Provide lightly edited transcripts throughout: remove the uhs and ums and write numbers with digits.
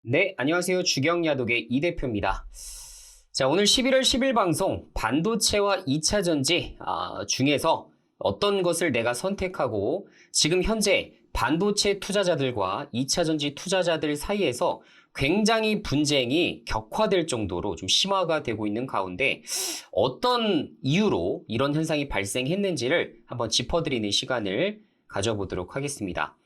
네, 안녕하세요. 주경야독의 이 대표입니다. 자, 오늘 11월 10일 방송 반도체와 2차 전지 중에서 어떤 것을 내가 선택하고 지금 현재 반도체 투자자들과 2차 전지 투자자들 사이에서 굉장히 분쟁이 격화될 정도로 좀 심화가 되고 있는 가운데 어떤 이유로 이런 현상이 발생했는지를 한번 짚어드리는 시간을 가져보도록 하겠습니다.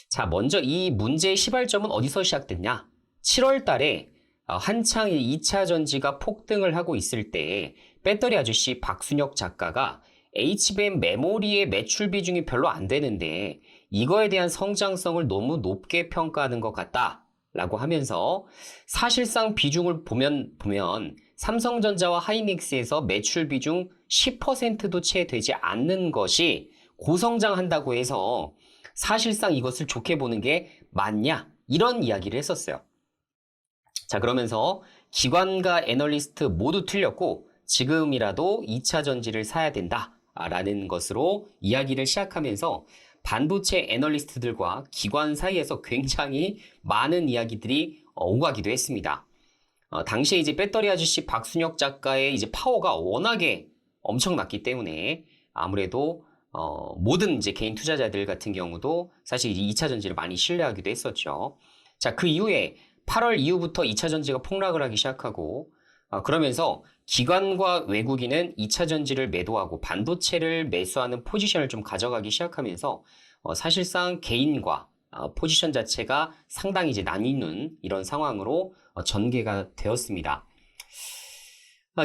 자, 먼저 이 문제의 시발점은 어디서 시작됐냐? 7월 달에 한창 2차 전지가 폭등을 하고 있을 때 배터리 아저씨 박순혁 작가가 HBM 메모리의 매출 비중이 별로 안 되는데 이거에 대한 성장성을 너무 높게 평가하는 것 같다라고 하면서 사실상 비중을 보면 삼성전자와 하이닉스에서 매출 비중 10%도 채 되지 않는 것이 고성장한다고 해서 사실상 이것을 좋게 보는 게 맞냐? 이런 이야기를 했었어요. 자, 그러면서 기관과 애널리스트 모두 틀렸고 지금이라도 2차 전지를 사야 된다라는 것으로 이야기를 시작하면서 반도체 애널리스트들과 기관 사이에서 굉장히 많은 이야기들이 오가기도 했습니다. 당시에 이제 배터리 아저씨 박순혁 작가의 이제 파워가 워낙에 엄청났기 때문에 아무래도 모든 이제 개인 투자자들 같은 경우도 사실 2차 전지를 많이 신뢰하기도 했었죠. 자, 그 이후에 8월 이후부터 2차 전지가 폭락을 하기 시작하고 그러면서 기관과 외국인은 2차 전지를 매도하고 반도체를 매수하는 포지션을 좀 가져가기 시작하면서 사실상 개인과 포지션 자체가 상당히 이제 나뉘는 이런 상황으로 전개가 되었습니다.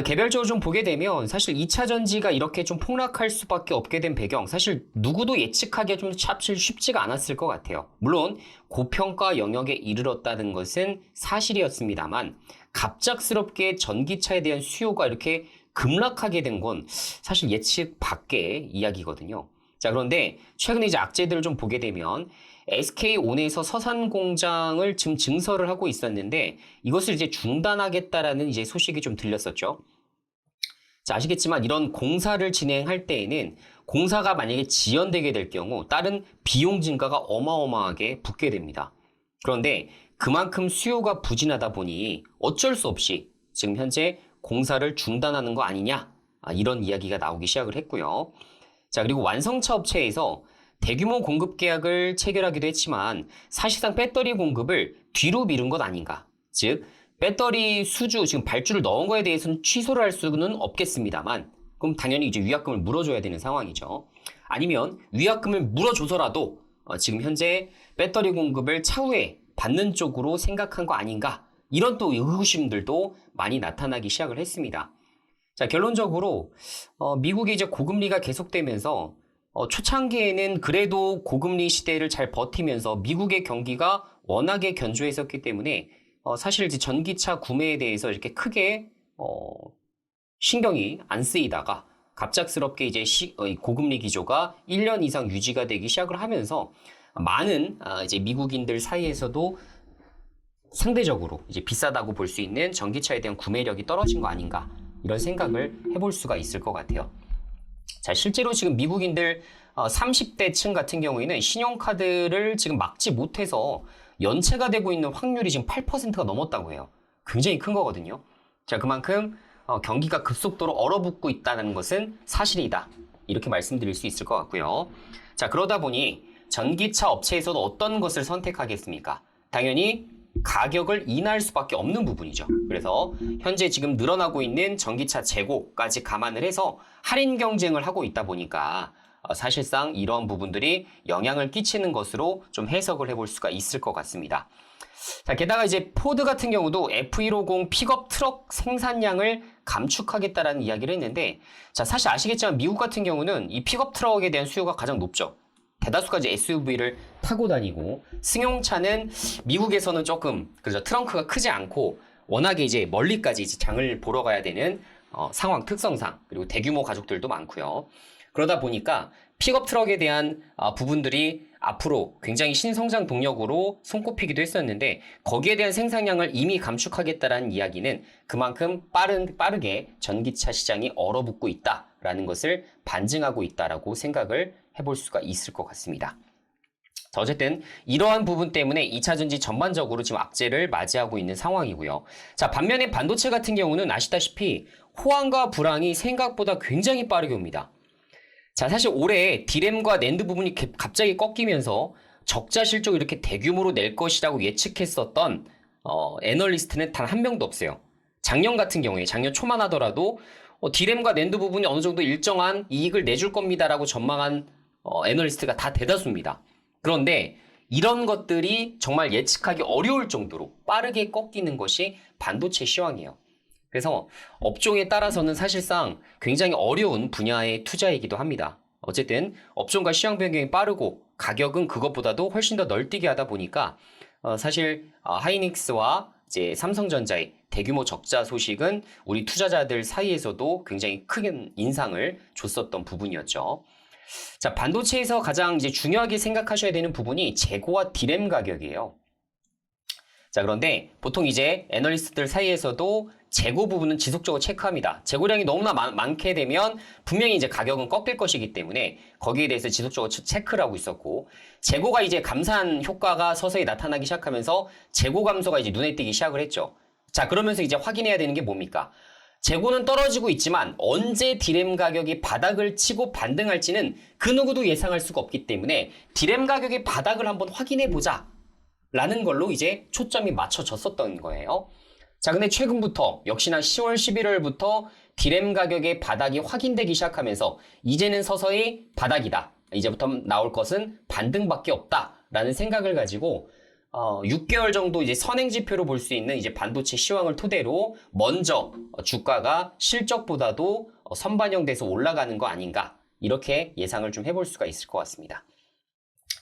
개별적으로 좀 보게 되면 사실 2차 전지가 이렇게 좀 폭락할 수밖에 없게 된 배경, 사실 누구도 예측하기가 좀 사실 쉽지가 않았을 것 같아요. 물론 고평가 영역에 이르렀다는 것은 사실이었습니다만 갑작스럽게 전기차에 대한 수요가 이렇게 급락하게 된 건 사실 예측 밖의 이야기거든요. 자, 그런데 최근에 이제 악재들을 좀 보게 되면 SK온에서 서산 공장을 지금 증설을 하고 있었는데 이것을 이제 중단하겠다라는 이제 소식이 좀 들렸었죠. 자, 아시겠지만 이런 공사를 진행할 때에는 공사가 만약에 지연되게 될 경우 다른 비용 증가가 어마어마하게 붙게 됩니다. 그런데 그만큼 수요가 부진하다 보니 어쩔 수 없이 지금 현재 공사를 중단하는 거 아니냐, 이런 이야기가 나오기 시작을 했고요. 자, 그리고 완성차 업체에서 대규모 공급 계약을 체결하기도 했지만 사실상 배터리 공급을 뒤로 미룬 것 아닌가. 즉, 배터리 수주, 지금 발주를 넣은 거에 대해서는 취소를 할 수는 없겠습니다만 그럼 당연히 이제 위약금을 물어줘야 되는 상황이죠. 아니면 위약금을 물어줘서라도 지금 현재 배터리 공급을 차후에 받는 쪽으로 생각한 거 아닌가. 이런 또 의구심들도 많이 나타나기 시작을 했습니다. 자, 결론적으로 미국의 이제 고금리가 계속되면서 초창기에는 그래도 고금리 시대를 잘 버티면서 미국의 경기가 워낙에 견조했었기 때문에 사실 이제 전기차 구매에 대해서 이렇게 크게 신경이 안 쓰이다가 갑작스럽게 이제 고금리 기조가 1년 이상 유지가 되기 시작을 하면서 많은 이제 미국인들 사이에서도 상대적으로 이제 비싸다고 볼 수 있는 전기차에 대한 구매력이 떨어진 거 아닌가, 이런 생각을 해볼 수가 있을 것 같아요. 자, 실제로 지금 미국인들 30대 층 같은 경우에는 신용카드를 지금 막지 못해서 연체가 되고 있는 확률이 지금 8%가 넘었다고 해요. 굉장히 큰 거거든요. 자, 그만큼 경기가 급속도로 얼어붙고 있다는 것은 사실이다, 이렇게 말씀드릴 수 있을 것 같고요. 자, 그러다 보니 전기차 업체에서도 어떤 것을 선택하겠습니까? 당연히 가격을 인하할 수밖에 없는 부분이죠. 그래서 현재 지금 늘어나고 있는 전기차 재고까지 감안을 해서 할인 경쟁을 하고 있다 보니까 사실상 이러한 부분들이 영향을 끼치는 것으로 좀 해석을 해볼 수가 있을 것 같습니다. 자, 게다가 이제 포드 같은 경우도 F150 픽업 트럭 생산량을 감축하겠다라는 이야기를 했는데, 자, 사실 아시겠지만 미국 같은 경우는 이 픽업 트럭에 대한 수요가 가장 높죠. 대다수가 이제 SUV를 타고 다니고, 승용차는 미국에서는 조금 그죠, 트렁크가 크지 않고 워낙에 이제 멀리까지 이제 장을 보러 가야 되는 상황 특성상, 그리고 대규모 가족들도 많고요. 그러다 보니까 픽업 트럭에 대한 부분들이 앞으로 굉장히 신성장 동력으로 손꼽히기도 했었는데 거기에 대한 생산량을 이미 감축하겠다라는 이야기는 그만큼 빠르게 전기차 시장이 얼어붙고 있다라는 것을 반증하고 있다라고 생각을 해볼 수가 있을 것 같습니다. 자, 어쨌든 이러한 부분 때문에 2차 전지 전반적으로 지금 악재를 맞이하고 있는 상황이고요. 자, 반면에 반도체 같은 경우는 아시다시피 호황과 불황이 생각보다 굉장히 빠르게 옵니다. 자, 사실 올해 디램과 낸드 부분이 갑자기 꺾이면서 적자 실적 이렇게 대규모로 낼 것이라고 예측했었던 애널리스트는 단 한 명도 없어요. 작년 같은 경우에 작년 초만 하더라도 디램과 낸드 부분이 어느 정도 일정한 이익을 내줄 겁니다라고 전망한 애널리스트가 다 대다수입니다. 그런데 이런 것들이 정말 예측하기 어려울 정도로 빠르게 꺾이는 것이 반도체 시황이에요. 그래서 업종에 따라서는 사실상 굉장히 어려운 분야의 투자이기도 합니다. 어쨌든 업종과 시황 변경이 빠르고 가격은 그것보다도 훨씬 더 널뛰게 하다 보니까 사실 하이닉스와 이제 삼성전자의 대규모 적자 소식은 우리 투자자들 사이에서도 굉장히 큰 인상을 줬었던 부분이었죠. 자, 반도체에서 가장 이제 중요하게 생각하셔야 되는 부분이 재고와 디램 가격이에요. 자, 그런데 보통 이제 애널리스트들 사이에서도 재고 부분은 지속적으로 체크합니다. 재고량이 너무나 많게 되면 분명히 이제 가격은 꺾일 것이기 때문에 거기에 대해서 지속적으로 체크를 하고 있었고, 재고가 이제 감산 효과가 서서히 나타나기 시작하면서 재고 감소가 이제 눈에 띄기 시작을 했죠. 자, 그러면서 이제 확인해야 되는 게 뭡니까? 재고는 떨어지고 있지만 언제 디램 가격이 바닥을 치고 반등할지는 그 누구도 예상할 수가 없기 때문에 디램 가격의 바닥을 한번 확인해 보자 라는 걸로 이제 초점이 맞춰졌었던 거예요. 자, 근데 최근부터 역시나 10월 11월부터 디램 가격의 바닥이 확인되기 시작하면서 이제는 서서히 바닥이다. 이제부터 나올 것은 반등밖에 없다 라는 생각을 가지고 6개월 정도 이제 선행지표로 볼 수 있는 이제 반도체 시황을 토대로 먼저 주가가 실적보다도 선반영돼서 올라가는 거 아닌가, 이렇게 예상을 좀 해볼 수가 있을 것 같습니다.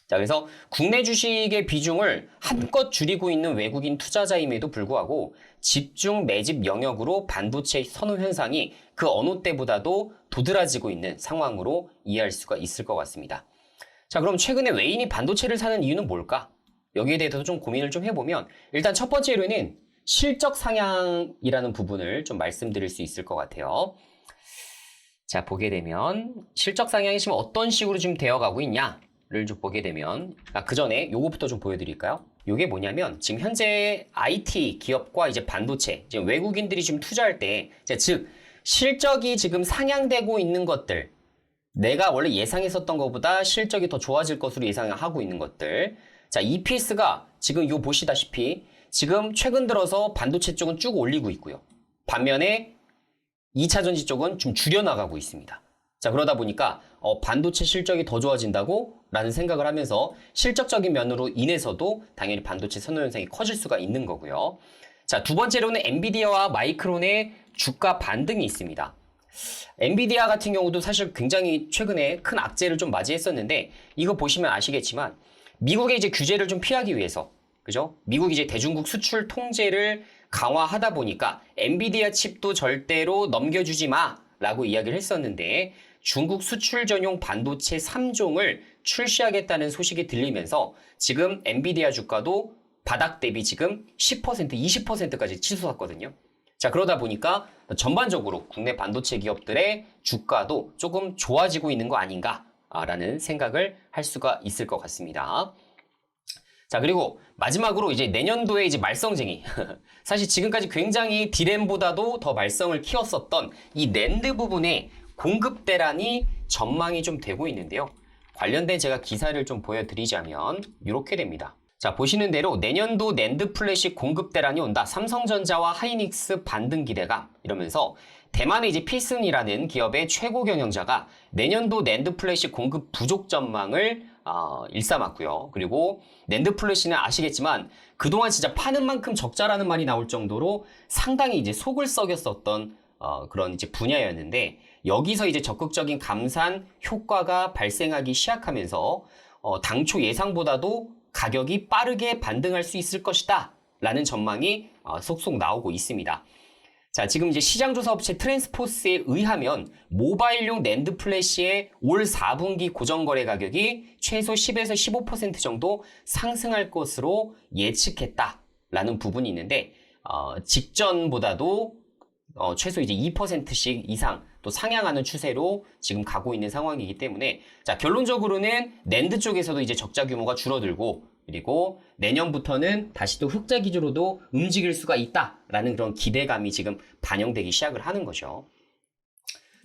자, 그래서 국내 주식의 비중을 한껏 줄이고 있는 외국인 투자자임에도 불구하고 집중 매집 영역으로 반도체 선호 현상이 그 어느 때보다도 도드라지고 있는 상황으로 이해할 수가 있을 것 같습니다. 자, 그럼 최근에 외인이 반도체를 사는 이유는 뭘까? 여기에 대해서도 좀 고민을 좀 해보면, 일단 첫 번째로는 실적 상향이라는 부분을 좀 말씀드릴 수 있을 것 같아요. 자, 보게 되면 실적 상향이 지금 어떤 식으로 지금 되어가고 있냐를 좀 보게 되면, 그 전에 요거부터 좀 보여드릴까요? 요게 뭐냐면 지금 현재 IT 기업과 이제 반도체, 지금 외국인들이 지금 투자할 때, 즉 실적이 지금 상향되고 있는 것들, 내가 원래 예상했었던 것보다 실적이 더 좋아질 것으로 예상하고 있는 것들. 자, EPS가 지금 요 보시다시피 지금 최근 들어서 반도체 쪽은 쭉 올리고 있고요. 반면에 2차 전지 쪽은 좀 줄여나가고 있습니다. 자, 그러다 보니까 반도체 실적이 더 좋아진다고 라는 생각을 하면서 실적적인 면으로 인해서도 당연히 반도체 선호 현상이 커질 수가 있는 거고요. 자, 두 번째로는 엔비디아와 마이크론의 주가 반등이 있습니다. 엔비디아 같은 경우도 사실 굉장히 최근에 큰 악재를 좀 맞이했었는데, 이거 보시면 아시겠지만 미국의 이제 규제를 좀 피하기 위해서, 그죠? 미국이 이제 대중국 수출 통제를 강화하다 보니까 엔비디아 칩도 절대로 넘겨주지 마라고 이야기를 했었는데, 중국 수출 전용 반도체 3종을 출시하겠다는 소식이 들리면서 지금 엔비디아 주가도 바닥 대비 지금 10%, 20%까지 치솟았거든요. 자, 그러다 보니까 전반적으로 국내 반도체 기업들의 주가도 조금 좋아지고 있는 거 아닌가라는 생각을 할 수가 있을 것 같습니다. 자, 그리고 마지막으로 이제 내년도에 이제 말썽쟁이. 사실 지금까지 굉장히 디램보다도 더 말썽을 키웠었던 이 낸드 부분에 공급 대란이 전망이 좀 되고 있는데요. 관련된 제가 기사를 좀 보여드리자면 이렇게 됩니다. 자, 보시는 대로 내년도 낸드 플래시 공급 대란이 온다. 삼성전자와 하이닉스 반등 기대감, 이러면서 대만의 이제 피슨이라는 기업의 최고 경영자가 내년도 낸드 플래시 공급 부족 전망을 일삼았고요. 그리고 낸드 플래시는 아시겠지만 그동안 진짜 파는 만큼 적자라는 말이 나올 정도로 상당히 이제 속을 썩였었던 그런 이제 분야였는데, 여기서 이제 적극적인 감산 효과가 발생하기 시작하면서 당초 예상보다도 가격이 빠르게 반등할 수 있을 것이다 라는 전망이 속속 나오고 있습니다. 자, 지금 이제 시장조사 업체 트랜스포스에 의하면 모바일용 낸드 플래시의 올 4분기 고정거래 가격이 최소 10에서 15% 정도 상승할 것으로 예측했다라는 부분이 있는데, 직전보다도 최소 이제 2%씩 이상 또 상향하는 추세로 지금 가고 있는 상황이기 때문에 자, 결론적으로는 낸드 쪽에서도 이제 적자 규모가 줄어들고 그리고 내년부터는 다시 또 흑자 기조로도 움직일 수가 있다라는 그런 기대감이 지금 반영되기 시작을 하는 거죠.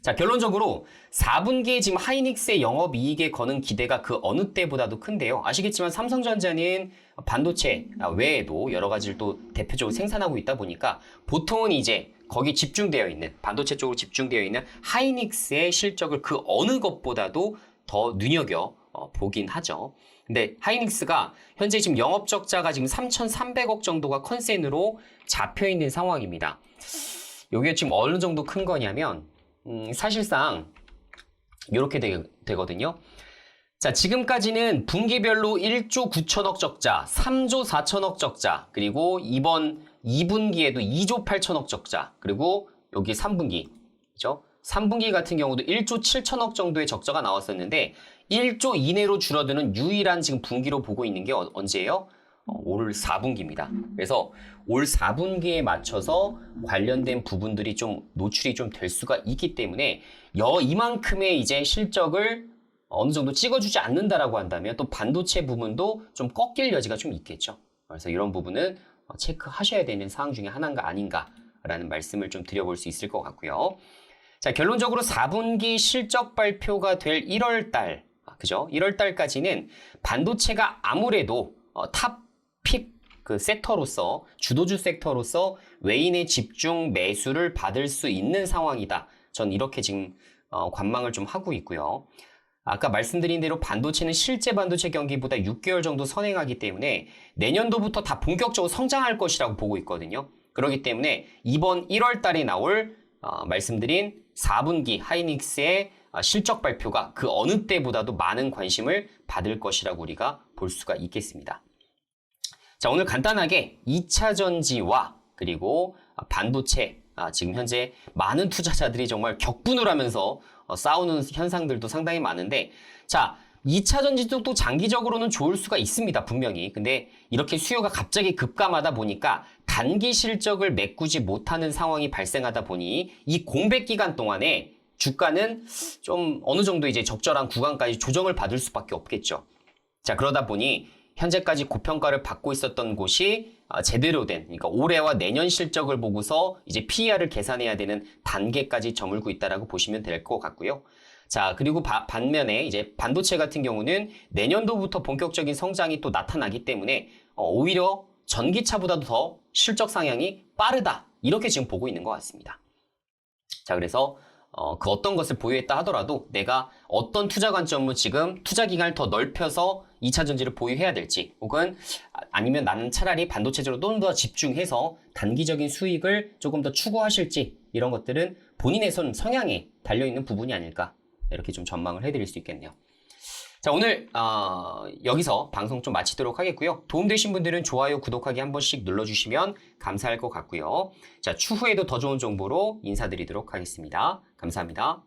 자, 결론적으로 4분기에 지금 하이닉스의 영업이익에 거는 기대가 그 어느 때보다도 큰데요. 아시겠지만 삼성전자는 반도체 외에도 여러 가지를 또 대표적으로 생산하고 있다 보니까 보통은 이제 거기 집중되어 있는, 반도체 쪽으로 집중되어 있는 하이닉스의 실적을 그 어느 것보다도 더 눈여겨 보긴 하죠. 근데 하이닉스가 현재 지금 영업적자가 지금 3,300억 정도가 컨센으로 잡혀 있는 상황입니다. 이게 지금 어느 정도 큰 거냐면 사실상 이렇게 되거든요. 자, 지금까지는 분기별로 1조 9천억 적자, 3조 4천억 적자, 그리고 이번 2분기에도 2조 8천억 적자, 그리고 여기 3분기, 그죠? 3분기 같은 경우도 1조 7천억 정도의 적자가 나왔었는데 1조 이내로 줄어드는 유일한 지금 분기로 보고 있는 게 언제예요? 올 4분기입니다. 그래서 올 4분기에 맞춰서 관련된 부분들이 좀 노출이 좀 될 수가 있기 때문에 이만큼의 이제 실적을 어느 정도 찍어주지 않는다라고 한다면 또 반도체 부분도 좀 꺾일 여지가 좀 있겠죠. 그래서 이런 부분은 체크하셔야 되는 사항 중에 하나인가 아닌가라는 말씀을 좀 드려볼 수 있을 것 같고요. 자, 결론적으로 4분기 실적 발표가 될 1월 달, 그죠? 1월 달까지는 반도체가 아무래도 탑픽 그 섹터로서, 주도주 섹터로서 외인의 집중 매수를 받을 수 있는 상황이다. 전 이렇게 지금 관망을 좀 하고 있고요. 아까 말씀드린 대로 반도체는 실제 반도체 경기보다 6개월 정도 선행하기 때문에 내년도부터 다 본격적으로 성장할 것이라고 보고 있거든요. 그렇기 때문에 이번 1월 달에 나올 말씀드린 4분기 하이닉스의 실적 발표가 그 어느 때보다도 많은 관심을 받을 것이라고 우리가 볼 수가 있겠습니다. 자, 오늘 간단하게 2차 전지와 그리고 반도체, 지금 현재 많은 투자자들이 정말 격분을 하면서 싸우는 현상들도 상당히 많은데, 자, 2차 전지 쪽도 장기적으로는 좋을 수가 있습니다, 분명히. 근데 이렇게 수요가 갑자기 급감하다 보니까 단기 실적을 메꾸지 못하는 상황이 발생하다 보니 이 공백 기간 동안에 주가는 좀 어느 정도 이제 적절한 구간까지 조정을 받을 수밖에 없겠죠. 자, 그러다 보니 현재까지 고평가를 받고 있었던 곳이 제대로 된, 그러니까 올해와 내년 실적을 보고서 이제 PER을 계산해야 되는 단계까지 저물고 있다라고 보시면 될 것 같고요. 자, 그리고 반면에 이제 반도체 같은 경우는 내년도부터 본격적인 성장이 또 나타나기 때문에 오히려 전기차보다도 더 실적 상향이 빠르다. 이렇게 지금 보고 있는 것 같습니다. 자, 그래서 그 어떤 것을 보유했다 하더라도 내가 어떤 투자 관점으로 지금 투자 기간을 더 넓혀서 2차 전지를 보유해야 될지, 혹은 아니면 나는 차라리 반도체 쪽으로 좀 더 집중해서 단기적인 수익을 조금 더 추구하실지, 이런 것들은 본인의 성향에 달려있는 부분이 아닐까, 이렇게 좀 전망을 해드릴 수 있겠네요. 자, 오늘 여기서 방송 좀 마치도록 하겠고요. 도움되신 분들은 좋아요, 구독하기 한 번씩 눌러주시면 감사할 것 같고요. 자, 추후에도 더 좋은 정보로 인사드리도록 하겠습니다. 감사합니다.